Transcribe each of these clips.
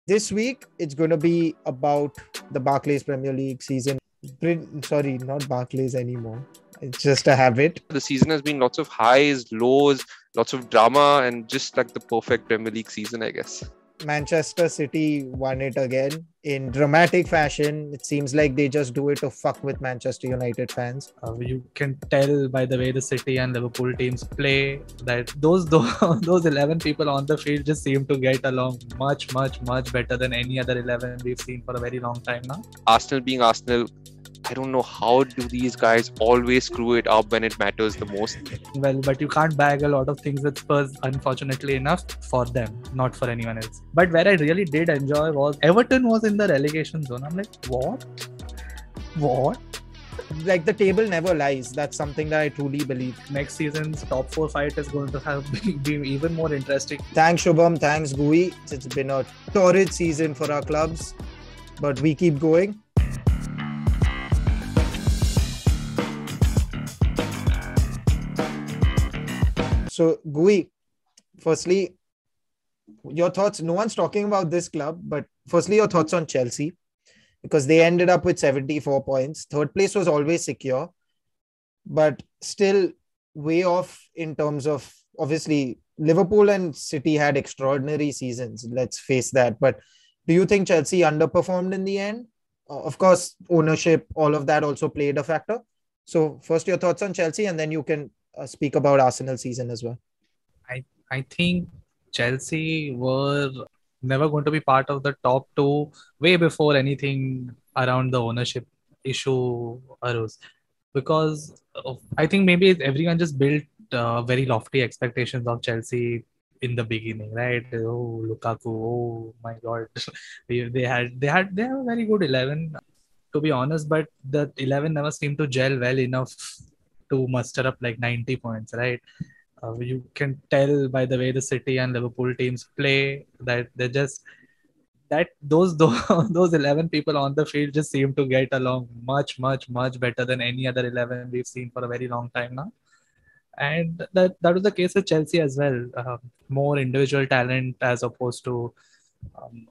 This week, it's going to be about the Barclays Premier League season. Sorry, not Barclays anymore. It's just a habit. The season has been lots of highs, lows, lots of drama, and just like the perfect Premier League season, I guess. Manchester City won it again in dramatic fashion. It seems like they just do it to fuck with Manchester United fans. You can tell by the way the City and Liverpool teams play that those 11 people on the field just seem to get along much better than any other 11 we've seen for a very long time now. Arsenal being Arsenal, I don't know how do these guys always screw it up when it matters the most. Well, but you can't bag a lot of things with Spurs, unfortunately enough, for them, not for anyone else. But where I really did enjoy was Everton was in the relegation zone. I'm like, what? Like, the table never lies. That's something that I truly believe. Next season's top 4 fight is going to have been even more interesting. Thanks, Shubham. Thanks, Gui. It's been a torrid season for our clubs, but we keep going. So, Gui, firstly, your thoughts. No one's talking about this club, but firstly, your thoughts on Chelsea, because they ended up with 74 points. Third place was always secure, but still way off in terms of, obviously, Liverpool and City had extraordinary seasons. Let's face that. But do you think Chelsea underperformed in the end? Of course, ownership, all of that also played a factor. So first, your thoughts on Chelsea, and then you can speak about Arsenal season as well. I think Chelsea were never going to be part of the top 2 way before anything around the ownership issue arose, because I think maybe everyone just built very lofty expectations of Chelsea in the beginning, right? Oh, Lukaku, oh my God, they have a very good 11, to be honest, but the 11 never seemed to gel well enough to muster up like 90 points, right? You can tell by the way the City and Liverpool teams play that they're just that those 11 people on the field just seem to get along much better than any other 11 we've seen for a very long time now. And that was the case with Chelsea as well. More individual talent as opposed to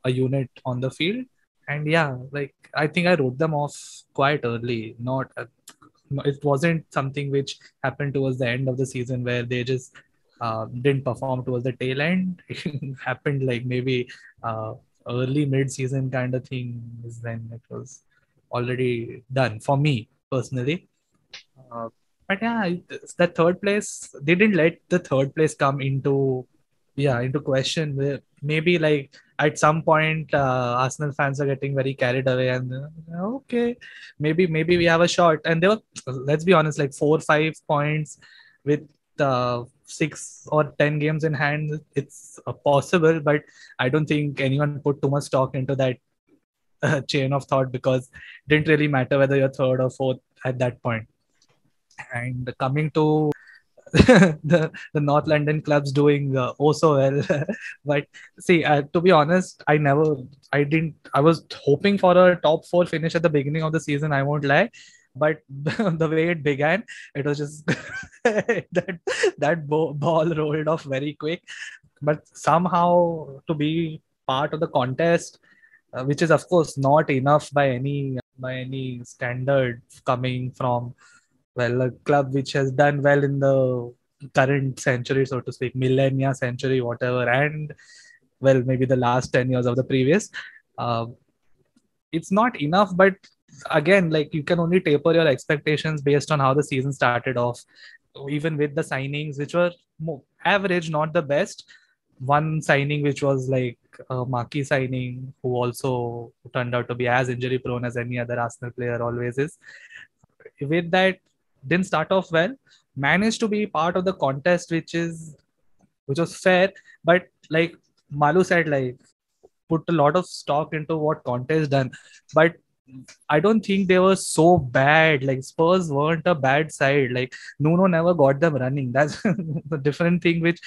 a unit on the field. And yeah, like I think I wrote them off quite early. It wasn't something which happened towards the end of the season where they just didn't perform towards the tail end. It happened like maybe early mid-season kind of thing is when it was already done for me personally. But yeah, the third place, they didn't let the third place come into question. Where maybe like at some point Arsenal fans are getting very carried away and okay, maybe we have a shot. And they were, let's be honest, like 4-5 points with 6 or 10 games in hand. It's possible, but I don't think anyone put too much stock into that chain of thought, because it didn't really matter whether you're third or fourth at that point. And coming to the North London clubs doing so well. But see, to be honest, I was hoping for a top 4 finish at the beginning of the season, I won't lie. But the way it began, it was just that ball rolled off very quick. But somehow to be part of the contest, which is of course not enough by any standard, coming from, well, a club which has done well in the current century, so to speak, millennia, century, whatever, and well, maybe the last 10 years of the previous. It's not enough, but again, like, you can only taper your expectations based on how the season started off. Even with the signings, which were average, not the best. One signing which was like a marquee signing, who also turned out to be as injury prone as any other Arsenal player always is. With that, didn't start off well, managed to be part of the contest, which was fair. But like Malu said, like, put a lot of stock into what contest done, but I don't think they were so bad. Like, Spurs weren't a bad side. Like, Nuno never got them running. That's the different thing, which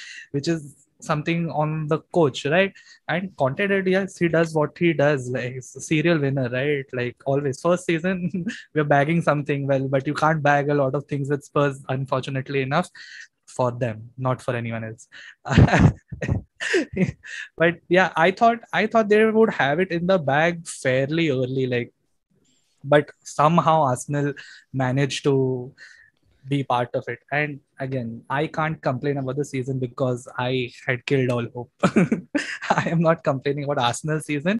is something on the coach, right? And Conte did, yes, he does what he does. Like, he's a serial winner, right? Like, always. First season, we're bagging something, well, but you can't bag a lot of things with Spurs, unfortunately enough, for them, not for anyone else. But yeah, I thought they would have it in the bag fairly early, like, but somehow Arsenal managed to be part of it. And again, I can't complain about the season because I had killed all hope. I am not complaining about Arsenal season.